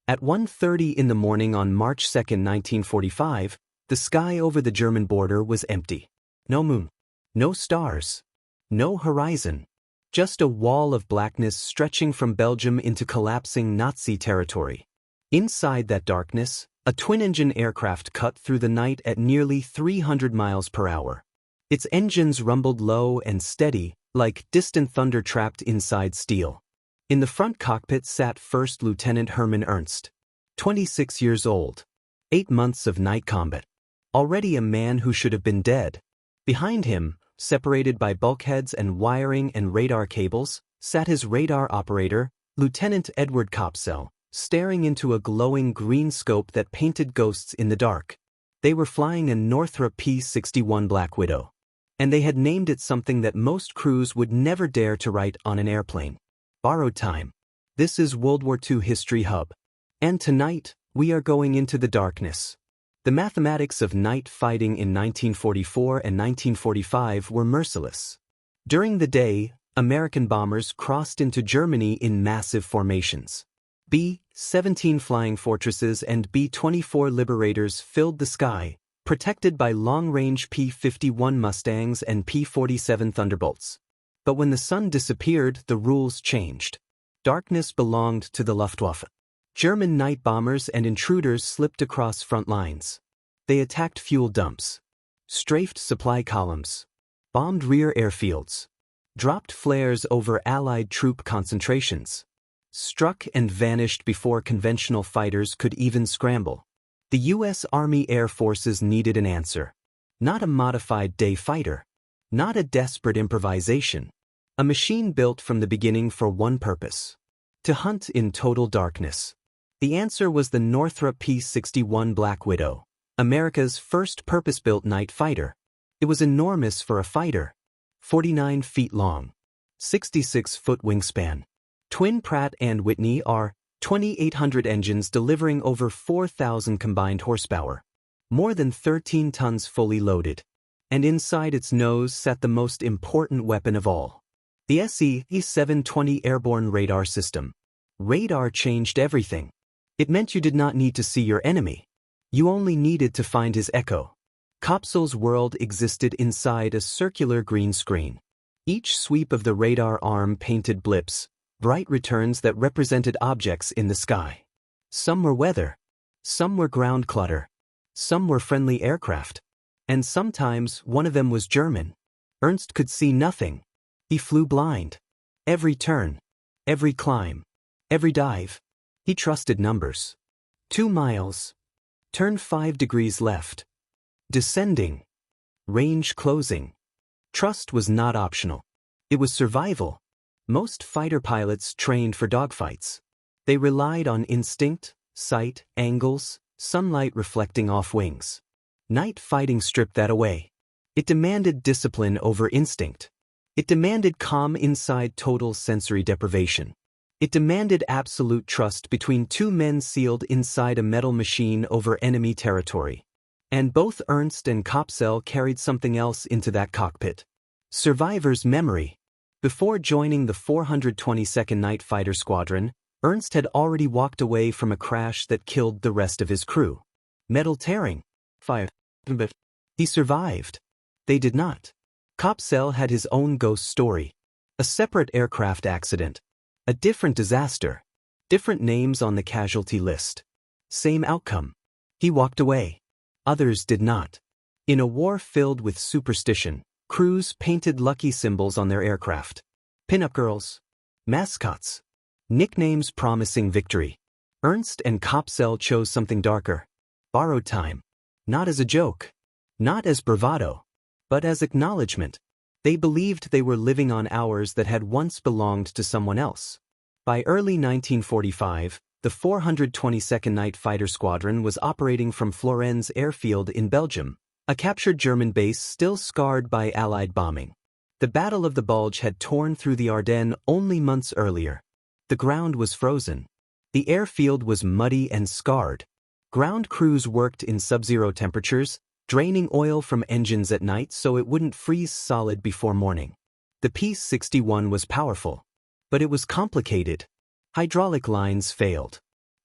At 1:30 in the morning on March 2, 1945, the sky over the German border was empty. No moon. No stars. No horizon. Just a wall of blackness stretching from Belgium into collapsing Nazi territory. Inside that darkness, a twin-engine aircraft cut through the night at nearly 300 miles per hour. Its engines rumbled low and steady, like distant thunder trapped inside steel. In the front cockpit sat First Lieutenant Hermann Ernst, 26 years old. 8 months of night combat. Already a man who should have been dead. Behind him, separated by bulkheads and wiring and radar cables, sat his radar operator, Lieutenant Edward Kopsel, staring into a glowing green scope that painted ghosts in the dark. They were flying a Northrop P-61 Black Widow. And they had named it something that most crews would never dare to write on an airplane. Borrowed time. This is World War II History Hub. And tonight, we are going into the darkness. The mathematics of night fighting in 1944 and 1945 were merciless. During the day, American bombers crossed into Germany in massive formations. B-17 Flying Fortresses and B-24 Liberators filled the sky, protected by long-range P-51 Mustangs and P-47 Thunderbolts. But when the sun disappeared, the rules changed. Darkness belonged to the Luftwaffe. German night bombers and intruders slipped across front lines. They attacked fuel dumps, strafed supply columns, bombed rear airfields, dropped flares over Allied troop concentrations, struck and vanished before conventional fighters could even scramble. The U.S. Army Air Forces needed an answer. Not a modified day fighter. Not a desperate improvisation. A machine built from the beginning for one purpose: to hunt in total darkness. The answer was the Northrop P-61 Black Widow, America's first purpose-built night fighter. It was enormous for a fighter. 49 feet long. 66-foot wingspan. Twin Pratt & Whitney are 2,800 engines delivering over 4,000 combined horsepower. More than 13 tons fully loaded. And inside its nose sat the most important weapon of all. The SE-720 airborne radar system. Radar changed everything. It meant you did not need to see your enemy. You only needed to find his echo. Kopsel's world existed inside a circular green screen. Each sweep of the radar arm painted blips, bright returns that represented objects in the sky. Some were weather. Some were ground clutter. Some were friendly aircraft. And sometimes one of them was German. Ernst could see nothing. He flew blind. Every turn. Every climb. Every dive. He trusted numbers. 2 miles. Turn 5 degrees left. Descending. Range closing. Trust was not optional. It was survival. Most fighter pilots trained for dogfights. They relied on instinct, sight, angles, sunlight reflecting off wings. Night fighting stripped that away. It demanded discipline over instinct. It demanded calm inside total sensory deprivation. It demanded absolute trust between two men sealed inside a metal machine over enemy territory. And both Ernst and Kopsel carried something else into that cockpit. Survivor's memory. Before joining the 422nd Night Fighter Squadron, Ernst had already walked away from a crash that killed the rest of his crew. Metal tearing. Fire. But he survived. They did not. Kopsel had his own ghost story. A separate aircraft accident. A different disaster. Different names on the casualty list. Same outcome. He walked away. Others did not. In a war filled with superstition, crews painted lucky symbols on their aircraft. Pin-up girls. Mascots. Nicknames promising victory. Ernst and Kopsel chose something darker. Borrowed time. Not as a joke. Not as bravado. But as acknowledgement. They believed they were living on hours that had once belonged to someone else. By early 1945, the 422nd Night Fighter Squadron was operating from Florennes Airfield in Belgium, a captured German base still scarred by Allied bombing. The Battle of the Bulge had torn through the Ardennes only months earlier. The ground was frozen. The airfield was muddy and scarred. Ground crews worked in sub-zero temperatures, draining oil from engines at night so it wouldn't freeze solid before morning. The P-61 was powerful. But it was complicated. Hydraulic lines failed.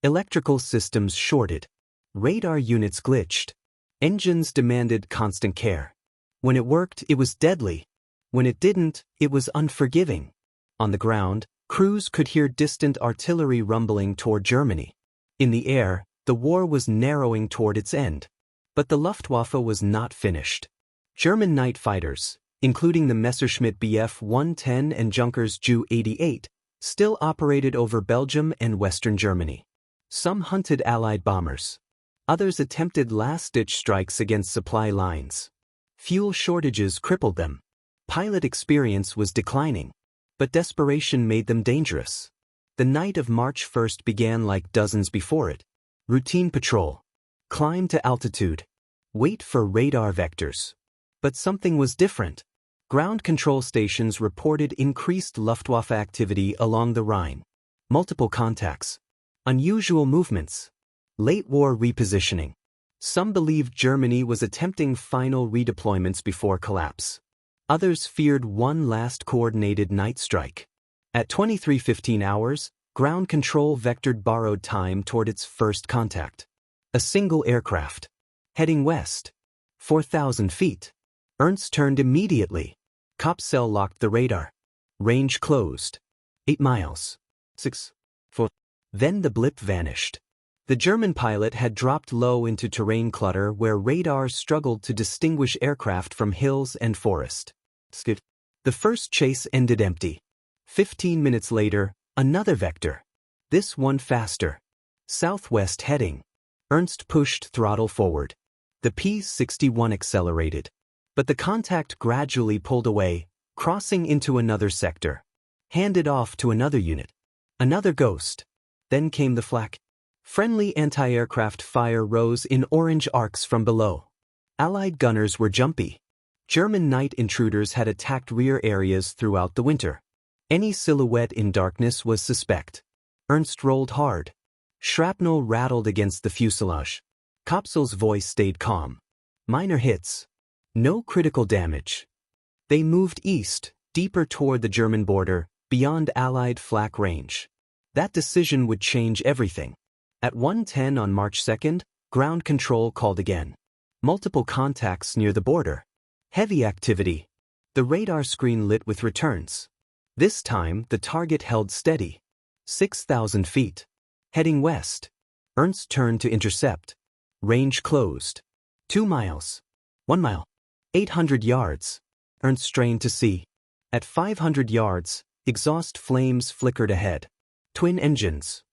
Electrical systems shorted. Radar units glitched. Engines demanded constant care. When it worked, it was deadly. When it didn't, it was unforgiving. On the ground, crews could hear distant artillery rumbling toward Germany. In the air, the war was narrowing toward its end. But the Luftwaffe was not finished. German night fighters, including the Messerschmitt Bf 110 and Junkers Ju 88, still operated over Belgium and Western Germany. Some hunted Allied bombers. Others attempted last-ditch strikes against supply lines. Fuel shortages crippled them. Pilot experience was declining. But desperation made them dangerous. The night of March 1st began like dozens before it. Routine patrol. Climb to altitude. Wait for radar vectors. But something was different. Ground control stations reported increased Luftwaffe activity along the Rhine. Multiple contacts. Unusual movements. Late war repositioning. Some believed Germany was attempting final redeployments before collapse. Others feared one last coordinated night strike. At 23:15 hours, ground control vectored borrowed time toward its first contact. A single aircraft. Heading west. 4,000 feet. Ernst turned immediately. Kopsel locked the radar. Range closed. 8 miles. 6. 4. Then the blip vanished. The German pilot had dropped low into terrain clutter where radar struggled to distinguish aircraft from hills and forest. The first chase ended empty. 15 minutes later, another vector. This one faster. Southwest heading. Ernst pushed throttle forward. The P-61 accelerated. But the contact gradually pulled away, crossing into another sector. Handed off to another unit. Another ghost. Then came the flak. Friendly anti-aircraft fire rose in orange arcs from below. Allied gunners were jumpy. German night intruders had attacked rear areas throughout the winter. Any silhouette in darkness was suspect. Ernst rolled hard. Shrapnel rattled against the fuselage. Kopsel's voice stayed calm. Minor hits. No critical damage. They moved east, deeper toward the German border, beyond Allied flak range. That decision would change everything. At 1:10 on March 2nd, ground control called again. Multiple contacts near the border. Heavy activity. The radar screen lit with returns. This time, the target held steady. 6,000 feet. Heading west. Ernst turned to intercept. Range closed. 2 miles. 1 mile. 800 yards. Ernst strained to see. At 500 yards, exhaust flames flickered ahead. Twin engines.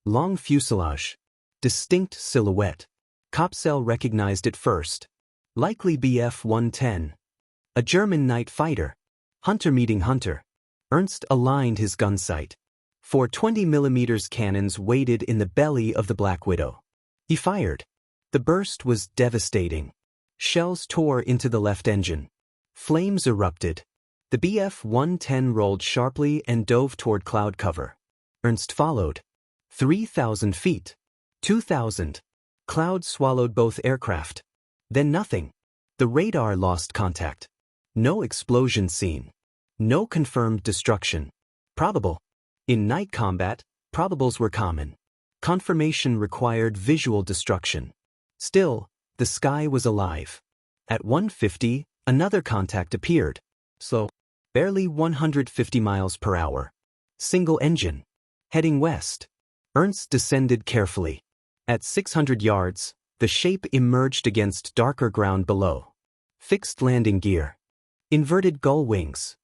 Long fuselage. Distinct silhouette. Kopsel recognized it first. Likely Bf 110. A German night fighter. Hunter meeting hunter. Ernst aligned his gun sight. 4 20mm cannons waited in the belly of the Black Widow. He fired. The burst was devastating. Shells tore into the left engine. Flames erupted. The Bf 110 rolled sharply and dove toward cloud cover. Ernst followed. 3,000 feet. 2,000. Clouds swallowed both aircraft. Then nothing. The radar lost contact. No explosion seen. No confirmed destruction. Probable. In night combat, probables were common. Confirmation required visual destruction. Still, the sky was alive. At 1:50, another contact appeared. Slow. Barely 150 miles per hour. Single engine. Heading west. Ernst descended carefully. At 600 yards, the shape emerged against darker ground below. Fixed landing gear. Inverted gull wings.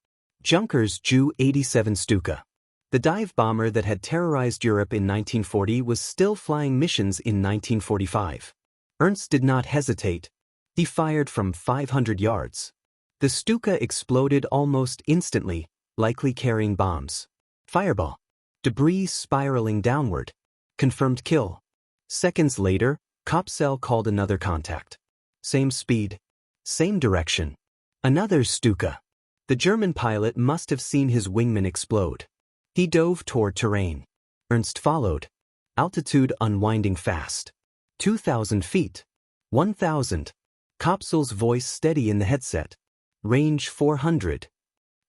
Junkers Ju 87 Stuka. The dive bomber that had terrorized Europe in 1940 was still flying missions in 1945. Ernst did not hesitate. He fired from 500 yards. The Stuka exploded almost instantly, likely carrying bombs. Fireball. Debris spiraling downward. Confirmed kill. Seconds later, Kopsel called another contact. Same speed. Same direction. Another Stuka. The German pilot must have seen his wingman explode. He dove toward terrain. Ernst followed. Altitude unwinding fast. 2,000 feet. 1,000. Kopsel's voice steady in the headset. Range 400.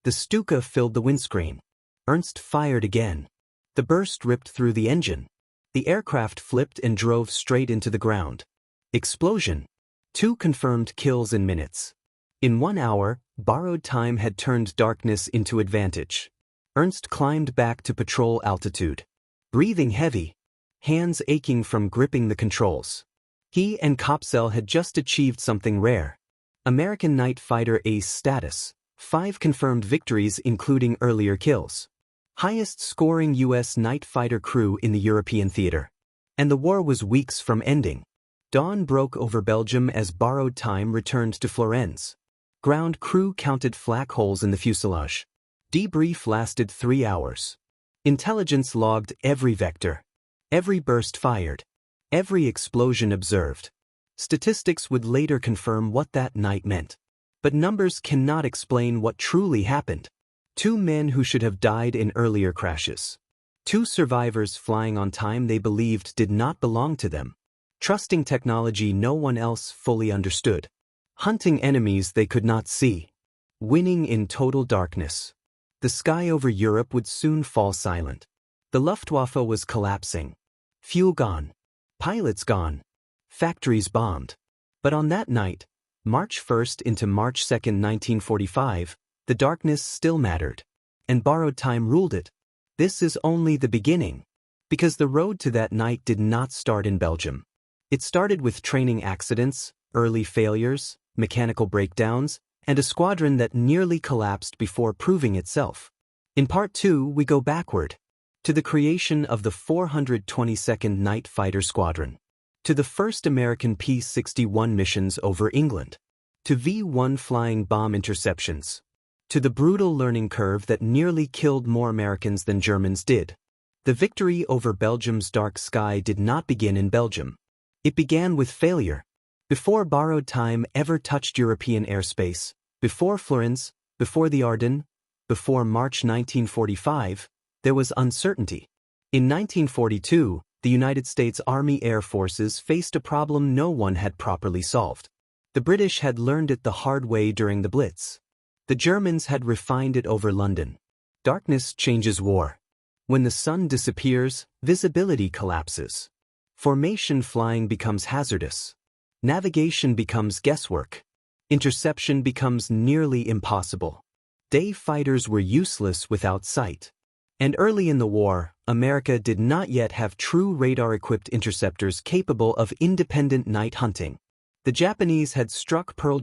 The Stuka filled the windscreen. Ernst fired again. The burst ripped through the engine. The aircraft flipped and drove straight into the ground. Explosion. 2 confirmed kills in minutes. In 1 hour, borrowed time had turned darkness into advantage. Ernst climbed back to patrol altitude. Breathing heavy, hands aching from gripping the controls. He and Kopsel had just achieved something rare. American Night Fighter Ace status, 5 confirmed victories including earlier kills. Highest scoring U.S. night fighter crew in the European theater. And the war was weeks from ending. Dawn broke over Belgium as borrowed time returned to Florennes. Ground crew counted flak holes in the fuselage. Debrief lasted 3 hours. Intelligence logged every vector. Every burst fired. Every explosion observed. Statistics would later confirm what that night meant. But numbers cannot explain what truly happened. 2 men who should have died in earlier crashes. 2 survivors flying on time they believed did not belong to them. Trusting technology no one else fully understood. Hunting enemies they could not see. Winning in total darkness. The sky over Europe would soon fall silent. The Luftwaffe was collapsing. Fuel gone. Pilots gone. Factories bombed. But on that night, March 1st into March 2nd, 1945, the darkness still mattered. And borrowed time ruled it. This is only the beginning. Because the road to that night did not start in Belgium. It started with training accidents, early failures, mechanical breakdowns, and a squadron that nearly collapsed before proving itself. In Part 2, we go backward. To the creation of the 422nd Night Fighter Squadron. To the first American P-61 missions over England. To V-1 flying bomb interceptions. To the brutal learning curve that nearly killed more Americans than Germans did. The victory over Belgium's dark sky did not begin in Belgium. It began with failure. Before borrowed time ever touched European airspace, before Florennes, before the Ardennes, before March 1945, there was uncertainty. In 1942, the United States Army Air Forces faced a problem no one had properly solved. The British had learned it the hard way during the Blitz. The Germans had refined it over London. Darkness changes war. When the sun disappears, visibility collapses. Formation flying becomes hazardous. Navigation becomes guesswork. Interception becomes nearly impossible. Day fighters were useless without sight. And early in the war, America did not yet have true radar-equipped interceptors capable of independent night hunting. The Japanese had struck Pearl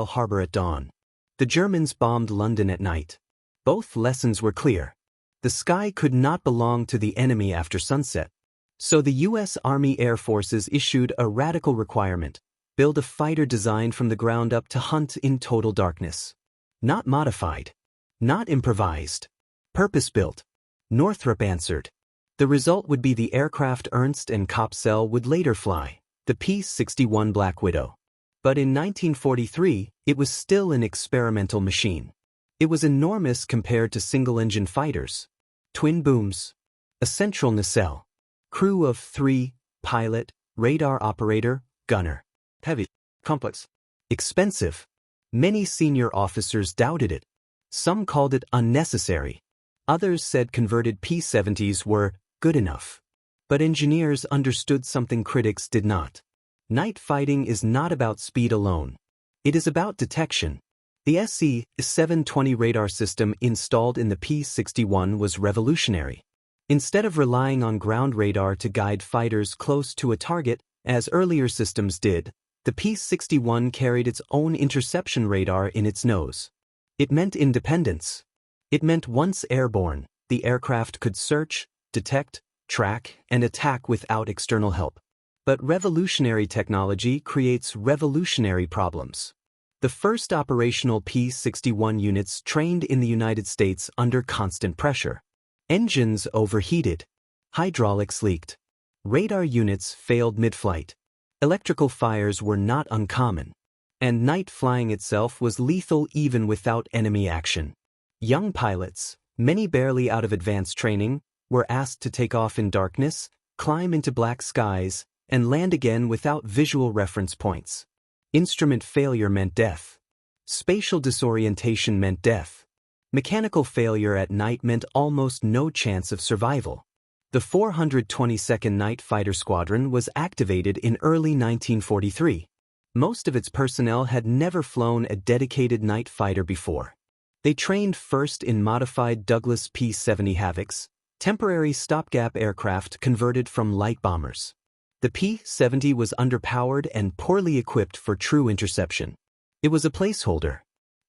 Harbor at dawn. The Germans bombed London at night. Both lessons were clear. The sky could not belong to the enemy after sunset. So the U.S. Army Air Forces issued a radical requirement: build a fighter designed from the ground up to hunt in total darkness. Not modified. Not improvised. Purpose-built. Northrop answered. The result would be the aircraft Ernst and Kopsel would later fly, the P-61 Black Widow. But in 1943, it was still an experimental machine. It was enormous compared to single-engine fighters. Twin booms. A central nacelle. Crew of 3, pilot, radar operator, gunner. Heavy. Complex. Expensive. Many senior officers doubted it. Some called it unnecessary. Others said converted P-70s were good enough. But engineers understood something critics did not. Night fighting is not about speed alone. It is about detection. The SC-720 radar system installed in the P-61 was revolutionary. Instead of relying on ground radar to guide fighters close to a target, as earlier systems did, the P-61 carried its own interception radar in its nose. It meant independence. It meant once airborne, the aircraft could search, detect, track, and attack without external help. But revolutionary technology creates revolutionary problems. The first operational P-61 units trained in the United States under constant pressure. Engines overheated. Hydraulics leaked. Radar units failed mid-flight. Electrical fires were not uncommon. And night flying itself was lethal even without enemy action. Young pilots, many barely out of advanced training, were asked to take off in darkness, climb into black skies, and land again without visual reference points. Instrument failure meant death. Spatial disorientation meant death. Mechanical failure at night meant almost no chance of survival. The 422nd Night Fighter Squadron was activated in early 1943. Most of its personnel had never flown a dedicated night fighter before. They trained first in modified Douglas P-70 Havocs, temporary stopgap aircraft converted from light bombers. The P-70 was underpowered and poorly equipped for true interception. It was a placeholder.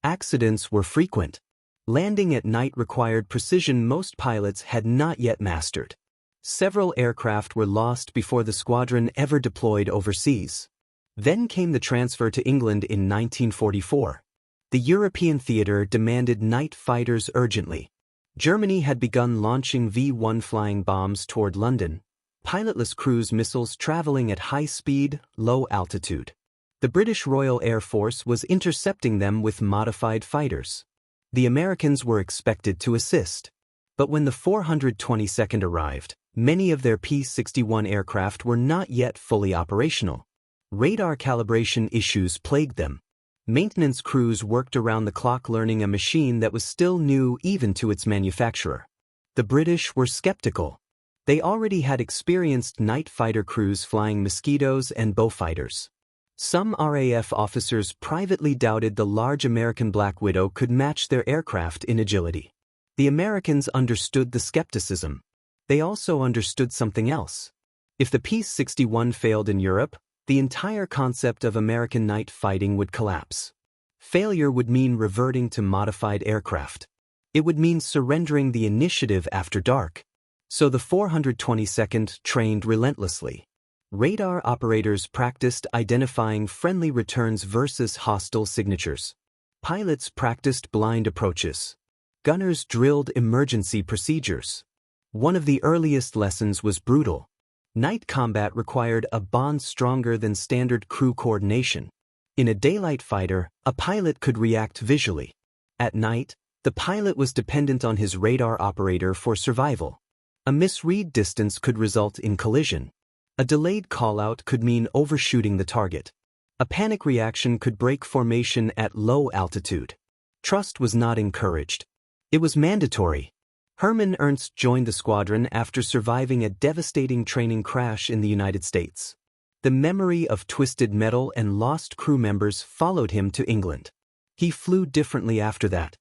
Accidents were frequent. Landing at night required precision most pilots had not yet mastered. Several aircraft were lost before the squadron ever deployed overseas. Then came the transfer to England in 1944. The European theater demanded night fighters urgently. Germany had begun launching V-1 flying bombs toward London, pilotless cruise missiles traveling at high speed, low altitude. The British Royal Air Force was intercepting them with modified fighters. The Americans were expected to assist. But when the 422nd arrived, many of their P-61 aircraft were not yet fully operational. Radar calibration issues plagued them. Maintenance crews worked around the clock learning a machine that was still new even to its manufacturer. The British were skeptical. They already had experienced night fighter crews flying Mosquitoes and Beaufighters. Some RAF officers privately doubted the large American Black Widow could match their aircraft in agility. The Americans understood the skepticism. They also understood something else. If the P-61 failed in Europe, the entire concept of American night fighting would collapse. Failure would mean reverting to modified aircraft. It would mean surrendering the initiative after dark. So the 422nd trained relentlessly. Radar operators practiced identifying friendly returns versus hostile signatures. Pilots practiced blind approaches. Gunners drilled emergency procedures. One of the earliest lessons was brutal. Night combat required a bond stronger than standard crew coordination. In a daylight fighter, a pilot could react visually. At night, the pilot was dependent on his radar operator for survival. A misread distance could result in collision. A delayed call-out could mean overshooting the target. A panic reaction could break formation at low altitude. Trust was not encouraged. It was mandatory. Hermann Ernst joined the squadron after surviving a devastating training crash in the United States. The memory of twisted metal and lost crew members followed him to England. He flew differently after that.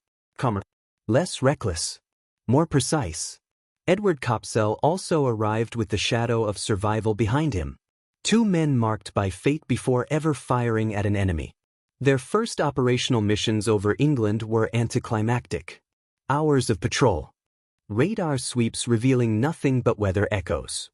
Less reckless. More precise. Edward Kopsel also arrived with the shadow of survival behind him. Two men marked by fate before ever firing at an enemy. Their first operational missions over England were anticlimactic. Hours of patrol. Radar sweeps revealing nothing but weather echoes.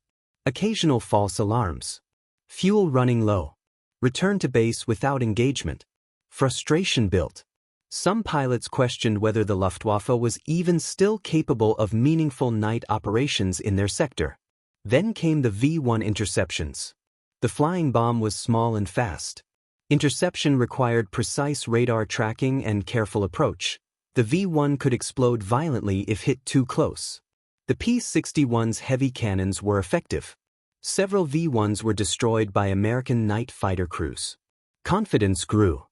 Occasional false alarms. Fuel running low. Return to base without engagement. Frustration built. Some pilots questioned whether the Luftwaffe was even still capable of meaningful night operations in their sector. Then came the V-1 interceptions. The flying bomb was small and fast. Interception required precise radar tracking and careful approach. The V-1 could explode violently if hit too close. The P-61's heavy cannons were effective. Several V-1s were destroyed by American night fighter crews. Confidence grew.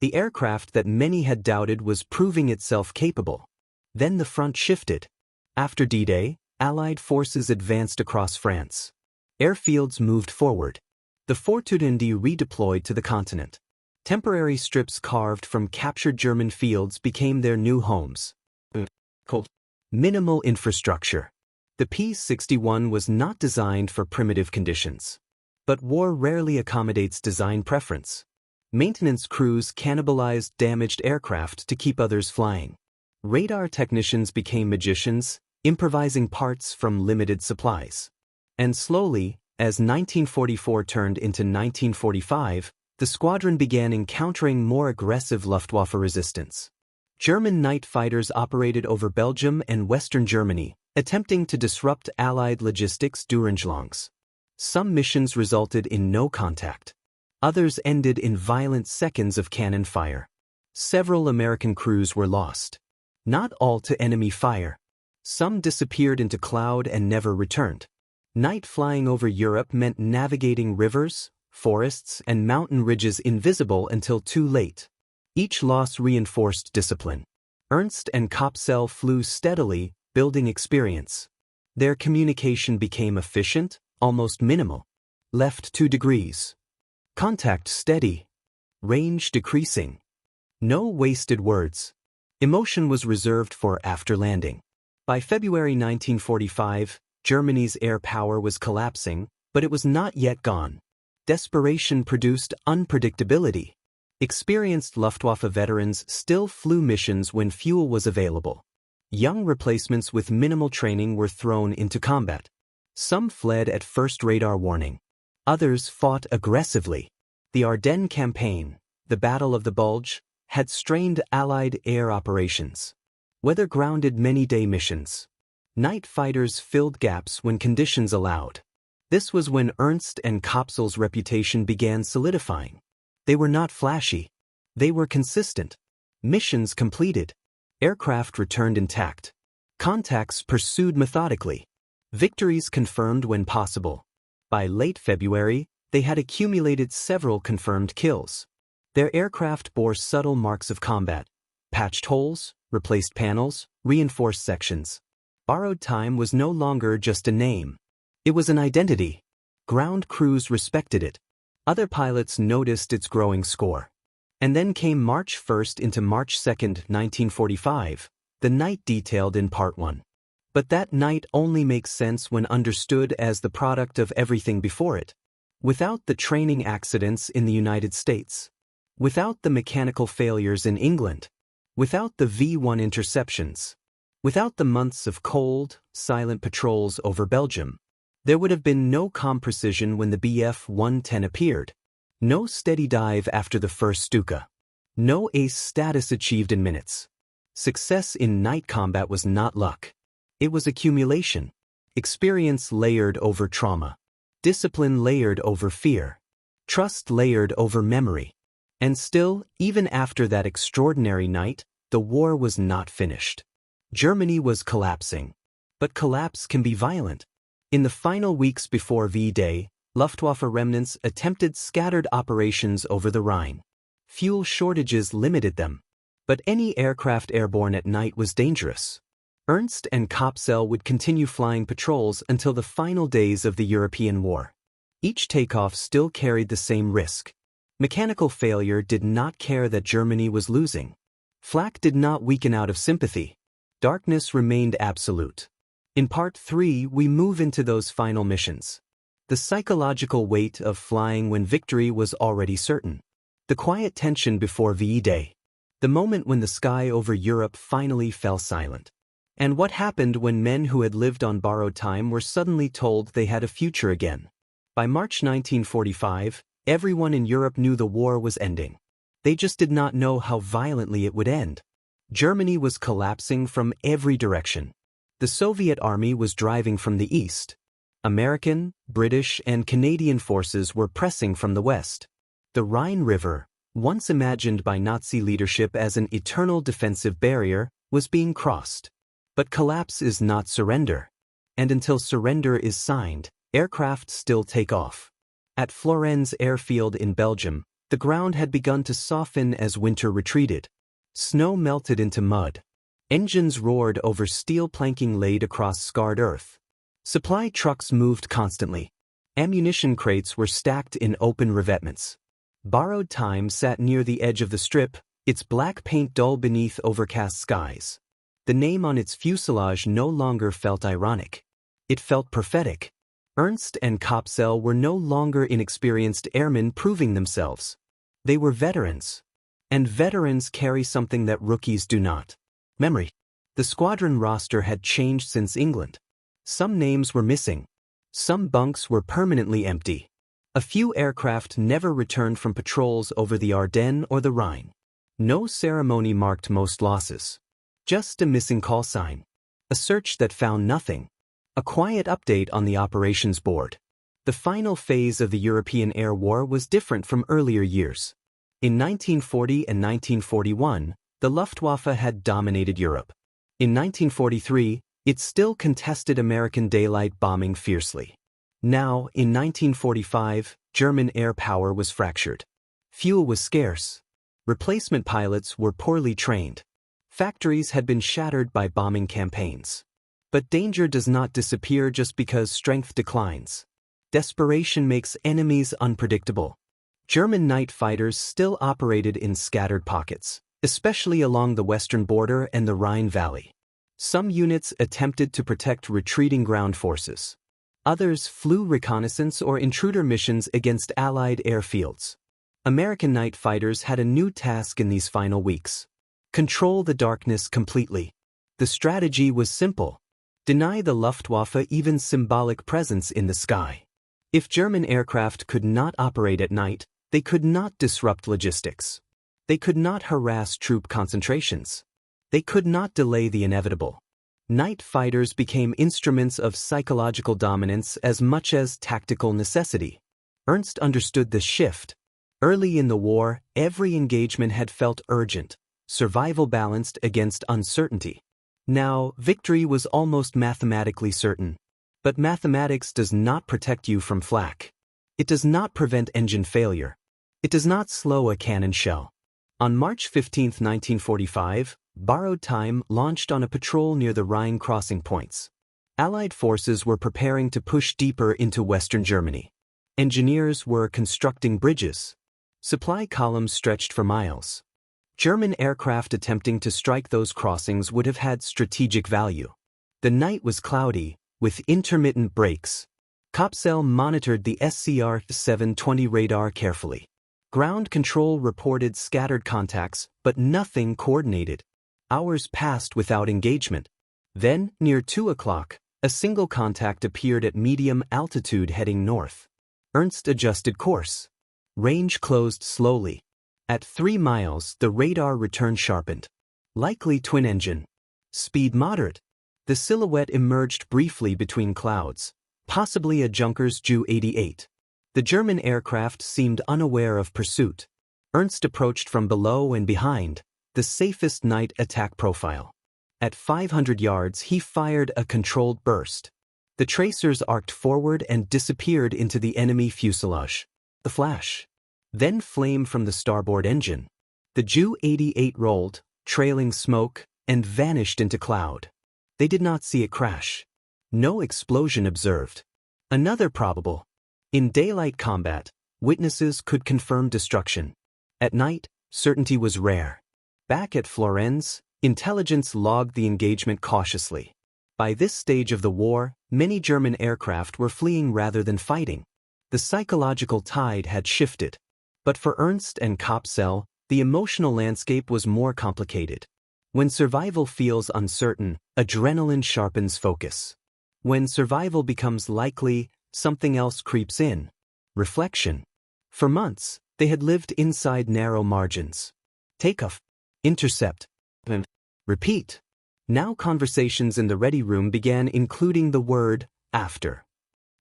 The aircraft that many had doubted was proving itself capable. Then the front shifted. After D-Day, Allied forces advanced across France. Airfields moved forward. The Fortitude redeployed to the continent. Temporary strips carved from captured German fields became their new homes. Minimal infrastructure. The P-61 was not designed for primitive conditions. But war rarely accommodates design preference. Maintenance crews cannibalized damaged aircraft to keep others flying. Radar technicians became magicians, improvising parts from limited supplies. And slowly, as 1944 turned into 1945, the squadron began encountering more aggressive Luftwaffe resistance. German night fighters operated over Belgium and Western Germany, attempting to disrupt Allied logistics Durchlangs. Some missions resulted in no contact. Others ended in violent seconds of cannon fire. Several American crews were lost. Not all to enemy fire. Some disappeared into cloud and never returned. Night flying over Europe meant navigating rivers, forests, and mountain ridges invisible until too late. Each loss reinforced discipline. Ernst and Kopsel flew steadily, building experience. Their communication became efficient, almost minimal. Left 2 degrees. Contact steady. Range decreasing. No wasted words. Emotion was reserved for after landing. By February 1945, Germany's air power was collapsing, but it was not yet gone. Desperation produced unpredictability. Experienced Luftwaffe veterans still flew missions when fuel was available. Young replacements with minimal training were thrown into combat. Some fled at first radar warning. Others fought aggressively. The Ardennes campaign, the Battle of the Bulge, had strained Allied air operations. Weather grounded many-day missions. Night fighters filled gaps when conditions allowed. This was when Ernst and Kopsel's reputation began solidifying. They were not flashy. They were consistent. Missions completed. Aircraft returned intact. Contacts pursued methodically. Victories confirmed when possible. By late February, they had accumulated several confirmed kills. Their aircraft bore subtle marks of combat: patched holes, replaced panels, reinforced sections. Borrowed time was no longer just a name. It was an identity. Ground crews respected it. Other pilots noticed its growing score. And then came March 1st into March 2nd, 1945, the night detailed in Part 1. But that night only makes sense when understood as the product of everything before it. Without the training accidents in the United States. Without the mechanical failures in England. Without the V-1 interceptions. Without the months of cold, silent patrols over Belgium. There would have been no calm precision when the Bf-110 appeared. No steady dive after the first Stuka. No ace status achieved in minutes. Success in night combat was not luck. It was accumulation. Experience layered over trauma. Discipline layered over fear. Trust layered over memory. And still, even after that extraordinary night, the war was not finished. Germany was collapsing. But collapse can be violent. In the final weeks before V-Day, Luftwaffe remnants attempted scattered operations over the Rhine. Fuel shortages limited them. But any aircraft airborne at night was dangerous. Ernst and Kopsel would continue flying patrols until the final days of the European war. Each takeoff still carried the same risk. Mechanical failure did not care that Germany was losing. Flak did not weaken out of sympathy. Darkness remained absolute. In Part 3, we move into those final missions. The psychological weight of flying when victory was already certain. The quiet tension before V-Day. The moment when the sky over Europe finally fell silent. And what happened when men who had lived on borrowed time were suddenly told they had a future again. By March 1945, everyone in Europe knew the war was ending. They just did not know how violently it would end. Germany was collapsing from every direction. The Soviet army was driving from the east. American, British, and Canadian forces were pressing from the west. The Rhine River, once imagined by Nazi leadership as an eternal defensive barrier, was being crossed. But collapse is not surrender. And until surrender is signed, aircraft still take off. At Florennes Airfield in Belgium, the ground had begun to soften as winter retreated. Snow melted into mud. Engines roared over steel planking laid across scarred earth. Supply trucks moved constantly. Ammunition crates were stacked in open revetments. Borrowed time sat near the edge of the strip, its black paint dull beneath overcast skies. The name on its fuselage no longer felt ironic. It felt prophetic. Ernst and Kopsel were no longer inexperienced airmen proving themselves. They were veterans. And veterans carry something that rookies do not. Memory. The squadron roster had changed since England. Some names were missing. Some bunks were permanently empty. A few aircraft never returned from patrols over the Ardennes or the Rhine. No ceremony marked most losses. Just a missing call sign. A search that found nothing. A quiet update on the operations board. The final phase of the European air war was different from earlier years. In 1940 and 1941, the Luftwaffe had dominated Europe. In 1943, it still contested American daylight bombing fiercely. Now, in 1945, German air power was fractured. Fuel was scarce. Replacement pilots were poorly trained. Factories had been shattered by bombing campaigns. But danger does not disappear just because strength declines. Desperation makes enemies unpredictable. German night fighters still operated in scattered pockets, especially along the western border and the Rhine Valley. Some units attempted to protect retreating ground forces. Others flew reconnaissance or intruder missions against Allied airfields. American night fighters had a new task in these final weeks: control the darkness completely. The strategy was simple: deny the Luftwaffe even symbolic presence in the sky. If German aircraft could not operate at night, they could not disrupt logistics. They could not harass troop concentrations. They could not delay the inevitable. Night fighters became instruments of psychological dominance as much as tactical necessity. Ernst understood this shift. Early in the war, every engagement had felt urgent, survival balanced against uncertainty. Now, victory was almost mathematically certain. But mathematics does not protect you from flak. It does not prevent engine failure. It does not slow a cannon shell. On March 15, 1945, Borrowed Time launched on a patrol near the Rhine crossing points. Allied forces were preparing to push deeper into western Germany. Engineers were constructing bridges. Supply columns stretched for miles. German aircraft attempting to strike those crossings would have had strategic value. The night was cloudy, with intermittent breaks. Kopsel monitored the SCR-720 radar carefully. Ground control reported scattered contacts, but nothing coordinated. Hours passed without engagement. Then, near 2 o'clock, a single contact appeared at medium altitude heading north. Ernst adjusted course. Range closed slowly. At 3 miles, the radar return sharpened. Likely twin engine. Speed moderate. The silhouette emerged briefly between clouds, possibly a Junkers Ju-88. The German aircraft seemed unaware of pursuit. Ernst approached from below and behind, the safest night attack profile. At 500 yards, he fired a controlled burst. The tracers arced forward and disappeared into the enemy fuselage. The flash. Then flame from the starboard engine. The Ju-88 rolled, trailing smoke, and vanished into cloud. They did not see it crash. No explosion observed. Another probable. In daylight combat, witnesses could confirm destruction. At night, certainty was rare. Back at Florennes, intelligence logged the engagement cautiously. By this stage of the war, many German aircraft were fleeing rather than fighting. The psychological tide had shifted. But for Ernst and Kopsel, the emotional landscape was more complicated. When survival feels uncertain, adrenaline sharpens focus. When survival becomes likely, something else creeps in. Reflection. For months, they had lived inside narrow margins. Takeoff. Intercept. And repeat. Now conversations in the ready room began including the word after.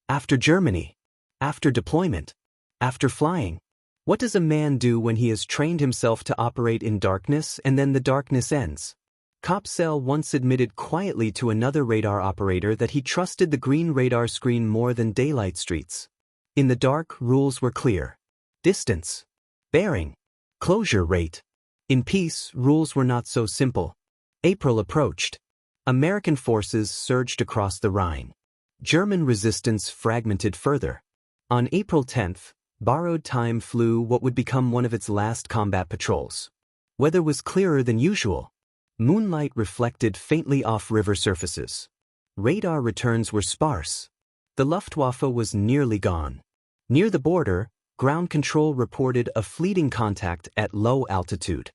After Germany. After deployment. After flying. What does a man do when he has trained himself to operate in darkness and then the darkness ends? Kopsel once admitted quietly to another radar operator that he trusted the green radar screen more than daylight streets. In the dark, rules were clear. Distance. Bearing. Closure rate. In peace, rules were not so simple. April approached. American forces surged across the Rhine. German resistance fragmented further. On April 10th, Borrowed Time flew what would become one of its last combat patrols. Weather was clearer than usual. Moonlight reflected faintly off river surfaces. Radar returns were sparse. The Luftwaffe was nearly gone. Near the border, ground control reported a fleeting contact at low altitude.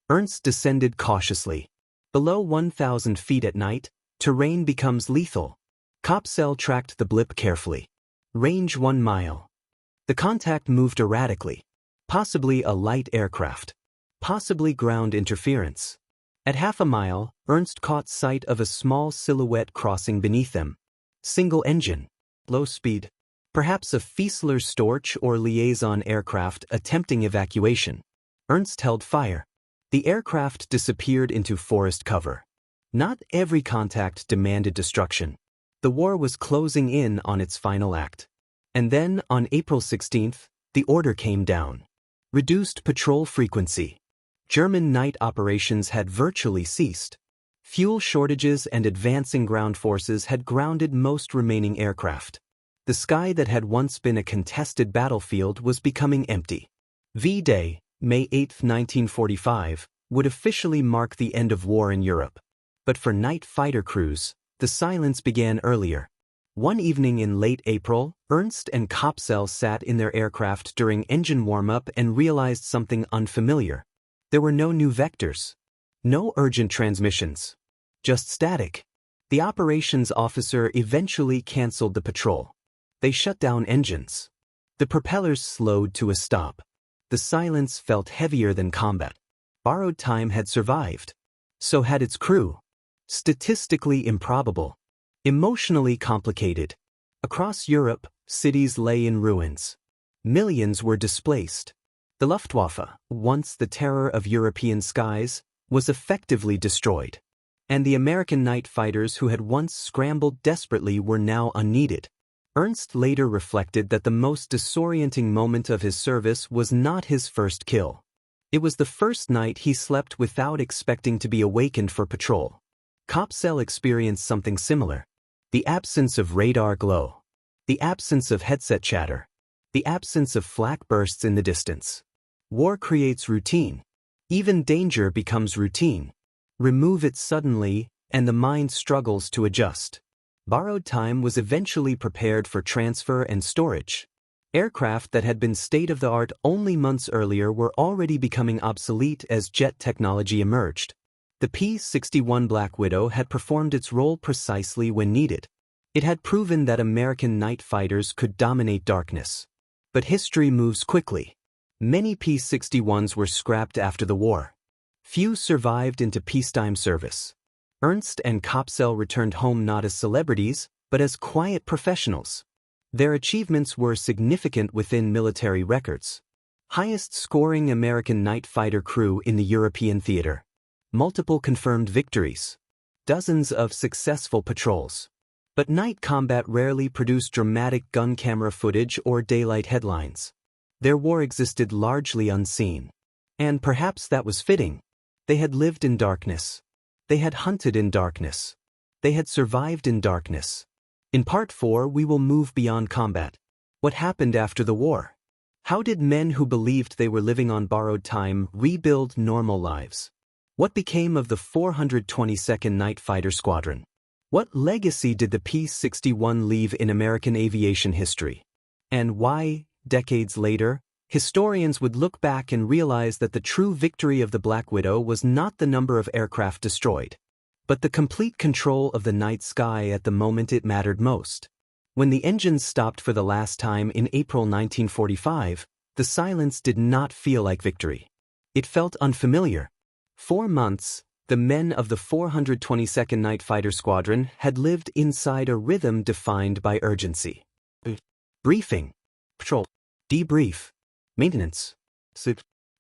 Ernst descended cautiously. Below 1,000 feet at night, terrain becomes lethal. Kopsel tracked the blip carefully. Range 1 mile. The contact moved erratically. Possibly a light aircraft. Possibly ground interference. At half a mile, Ernst caught sight of a small silhouette crossing beneath them. Single engine. Low speed. Perhaps a Fieseler Storch or liaison aircraft attempting evacuation. Ernst held fire. The aircraft disappeared into forest cover. Not every contact demanded destruction. The war was closing in on its final act. And then, on April 16th, the order came down. Reduced patrol frequency. German night operations had virtually ceased. Fuel shortages and advancing ground forces had grounded most remaining aircraft. The sky that had once been a contested battlefield was becoming empty. V-Day, May 8, 1945, would officially mark the end of war in Europe. But for night fighter crews, the silence began earlier. One evening in late April, Ernst and Kopsel sat in their aircraft during engine warm-up and realized something unfamiliar. There were no new vectors. No urgent transmissions. Just static. The operations officer eventually canceled the patrol. They shut down engines. The propellers slowed to a stop. The silence felt heavier than combat. Borrowed time had survived. So had its crew. Statistically improbable. Emotionally complicated. Across Europe, cities lay in ruins. Millions were displaced. The Luftwaffe, once the terror of European skies, was effectively destroyed. And the American night fighters who had once scrambled desperately were now unneeded. Ernst later reflected that the most disorienting moment of his service was not his first kill. It was the first night he slept without expecting to be awakened for patrol. Kopsel experienced something similar. The absence of radar glow. The absence of headset chatter. The absence of flak bursts in the distance. War creates routine. Even danger becomes routine. Remove it suddenly, and the mind struggles to adjust. Borrowed time was eventually prepared for transfer and storage. Aircraft that had been state-of-the-art only months earlier were already becoming obsolete as jet technology emerged. The P-61 Black Widow had performed its role precisely when needed. It had proven that American night fighters could dominate darkness. But history moves quickly. Many P-61s were scrapped after the war. Few survived into peacetime service. Ernst and Kopsel returned home not as celebrities, but as quiet professionals. Their achievements were significant within military records. Highest-scoring American night fighter crew in the European theater. Multiple confirmed victories. Dozens of successful patrols. But night combat rarely produced dramatic gun camera footage or daylight headlines. Their war existed largely unseen. And perhaps that was fitting. They had lived in darkness. They had hunted in darkness. They had survived in darkness. In Part 4 we will move beyond combat. What happened after the war? How did men who believed they were living on borrowed time rebuild normal lives? What became of the 422nd Night Fighter Squadron? What legacy did the P-61 leave in American aviation history? And why, decades later, historians would look back and realize that the true victory of the Black Widow was not the number of aircraft destroyed, but the complete control of the night sky at the moment it mattered most. When the engines stopped for the last time in April 1945, the silence did not feel like victory. It felt unfamiliar. 4 months, the men of the 422nd Night Fighter Squadron had lived inside a rhythm defined by urgency. Briefing. Patrol. Debrief. Maintenance.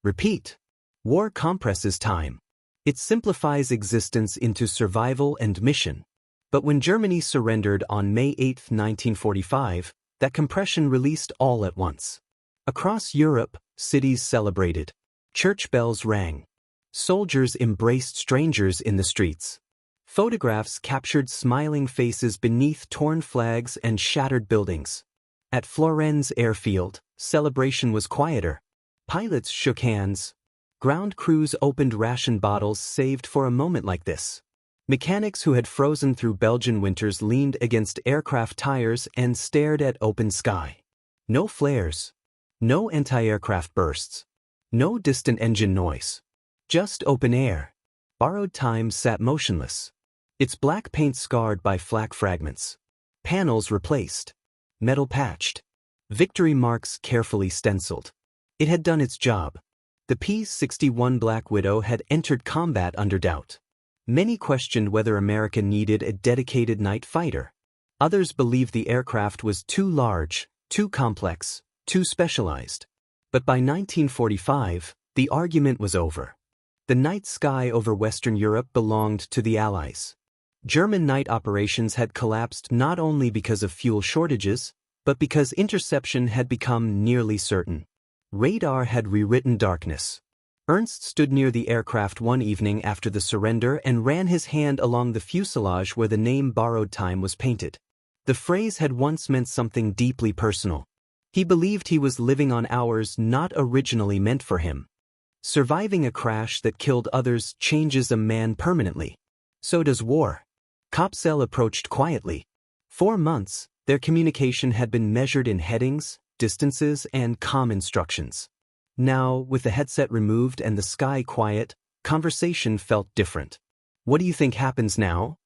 Repeat. War compresses time. It simplifies existence into survival and mission. But when Germany surrendered on May 8, 1945, that compression released all at once. Across Europe, cities celebrated. Church bells rang. Soldiers embraced strangers in the streets. Photographs captured smiling faces beneath torn flags and shattered buildings. At Florennes Airfield, celebration was quieter. Pilots shook hands. Ground crews opened ration bottles saved for a moment like this. Mechanics who had frozen through Belgian winters leaned against aircraft tires and stared at open sky. No flares. No anti-aircraft bursts. No distant engine noise. Just open air. Borrowed time sat motionless. Its black paint scarred by flak fragments. Panels replaced. Metal patched. Victory marks carefully stenciled. It had done its job. The P-61 Black Widow had entered combat under doubt. Many questioned whether America needed a dedicated night fighter. Others believed the aircraft was too large, too complex, too specialized. But by 1945, the argument was over. The night sky over Western Europe belonged to the Allies. German night operations had collapsed not only because of fuel shortages, but because interception had become nearly certain. Radar had rewritten darkness. Ernst stood near the aircraft one evening after the surrender and ran his hand along the fuselage where the name "borrowed time" was painted. The phrase had once meant something deeply personal. He believed he was living on hours not originally meant for him. Surviving a crash that killed others changes a man permanently. So does war. Kopsel approached quietly. 4 months, their communication had been measured in headings, distances, and comm instructions. Now, with the headset removed and the sky quiet, conversation felt different. "What do you think happens now?"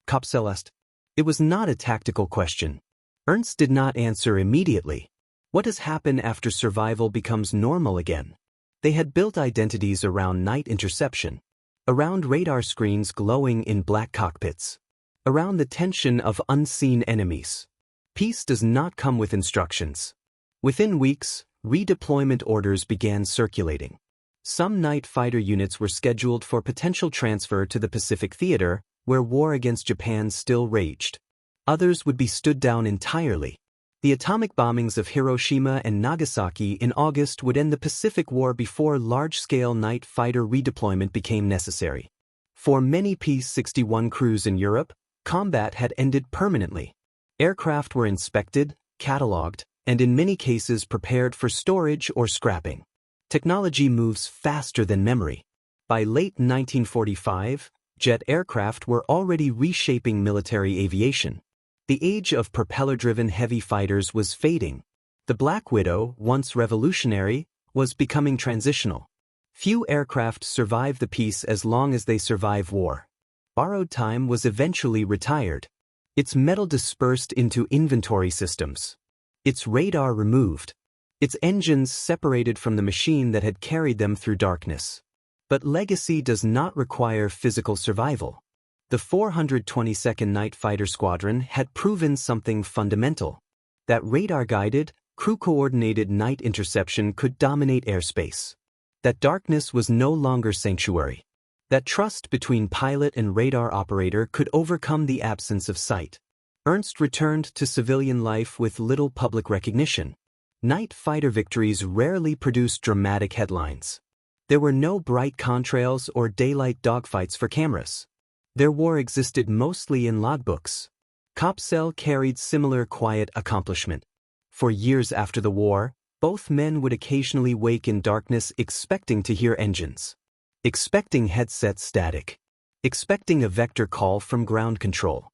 Kopsel asked. It was not a tactical question. Ernst did not answer immediately. What does happen after survival becomes normal again? They had built identities around night interception, around radar screens glowing in black cockpits, around the tension of unseen enemies. Peace does not come with instructions. Within weeks, redeployment orders began circulating. Some night fighter units were scheduled for potential transfer to the Pacific Theater, where war against Japan still raged. Others would be stood down entirely. The atomic bombings of Hiroshima and Nagasaki in August would end the Pacific War before large-scale night fighter redeployment became necessary. For many P-61 crews in Europe, combat had ended permanently. Aircraft were inspected, catalogued, and in many cases prepared for storage or scrapping. Technology moves faster than memory. By late 1945, jet aircraft were already reshaping military aviation. The age of propeller-driven heavy fighters was fading. The Black Widow, once revolutionary, was becoming transitional. Few aircraft survive the peace as long as they survive war. Borrowed time was eventually retired. Its metal dispersed into inventory systems. Its radar removed. Its engines separated from the machine that had carried them through darkness. But legacy does not require physical survival. The 422nd Night Fighter Squadron had proven something fundamental. That radar-guided, crew-coordinated night interception could dominate airspace. That darkness was no longer sanctuary. That trust between pilot and radar operator could overcome the absence of sight. Ernst returned to civilian life with little public recognition. Night fighter victories rarely produced dramatic headlines. There were no bright contrails or daylight dogfights for cameras. Their war existed mostly in logbooks. Kopsel carried similar quiet accomplishment. For years after the war, both men would occasionally wake in darkness expecting to hear engines. Expecting headset static. Expecting a vector call from ground control.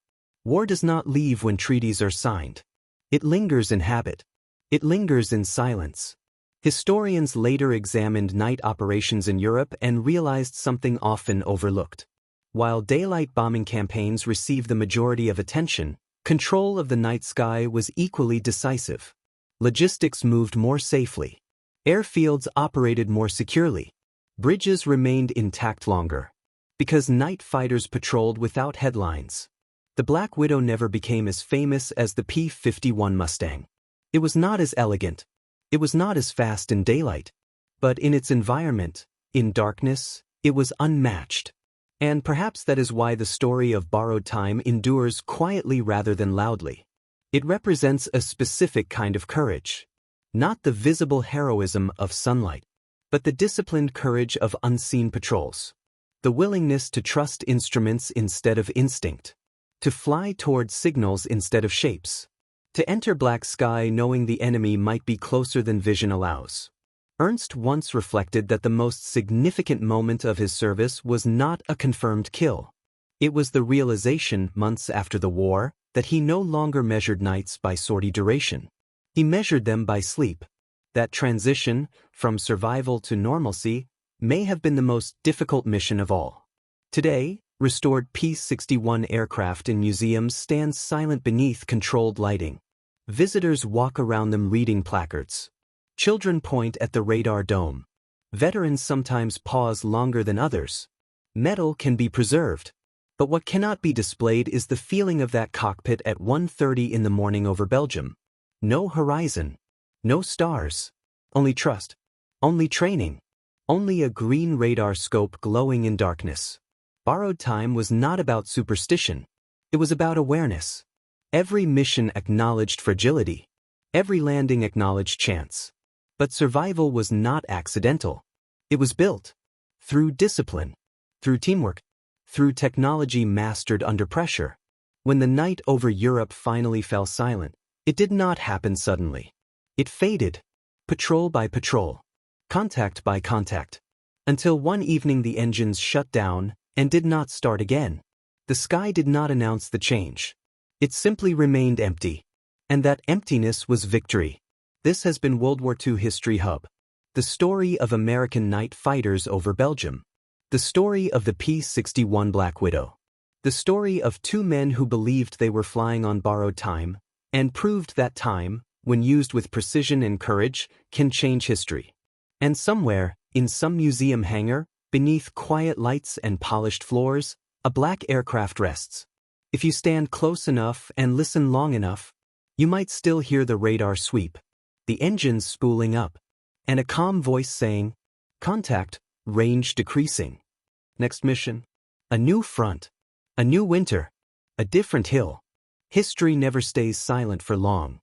War does not leave when treaties are signed. It lingers in habit. It lingers in silence. Historians later examined night operations in Europe and realized something often overlooked. While daylight bombing campaigns received the majority of attention, control of the night sky was equally decisive. Logistics moved more safely. Airfields operated more securely. Bridges remained intact longer. Because night fighters patrolled without headlines. The Black Widow never became as famous as the P-51 Mustang. It was not as elegant. It was not as fast in daylight. But in its environment, in darkness, it was unmatched. And perhaps that is why the story of borrowed time endures quietly rather than loudly. It represents a specific kind of courage. Not the visible heroism of sunlight, but the disciplined courage of unseen patrols. The willingness to trust instruments instead of instinct. To fly towards signals instead of shapes. To enter black sky knowing the enemy might be closer than vision allows. Ernst once reflected that the most significant moment of his service was not a confirmed kill. It was the realization, months after the war, that he no longer measured nights by sortie duration. He measured them by sleep. That transition, from survival to normalcy, may have been the most difficult mission of all. Today, restored P-61 aircraft in museums stand silent beneath controlled lighting. Visitors walk around them reading placards. Children point at the radar dome. Veterans sometimes pause longer than others. Metal can be preserved. But what cannot be displayed is the feeling of that cockpit at 1:30 in the morning over Belgium. No horizon. No stars. Only trust. Only training. Only a green radar scope glowing in darkness. Borrowed time was not about superstition. It was about awareness. Every mission acknowledged fragility. Every landing acknowledged chance. But survival was not accidental. It was built. through discipline, through teamwork, through technology mastered under pressure. When the night over Europe finally fell silent, it did not happen suddenly. It faded, patrol by patrol, contact by contact, until one evening the engines shut down and did not start again. The sky did not announce the change. It simply remained empty. And that emptiness was victory. This has been World War II History Hub. The story of American night fighters over Belgium. The story of the P-61 Black Widow. The story of two men who believed they were flying on borrowed time, and proved that time, when used with precision and courage, can change history. And somewhere, in some museum hangar, beneath quiet lights and polished floors, a black aircraft rests. If you stand close enough and listen long enough, you might still hear the radar sweep, the engines spooling up, and a calm voice saying, "Contact, range decreasing." Next mission. A new front. A new winter. A different hill. History never stays silent for long.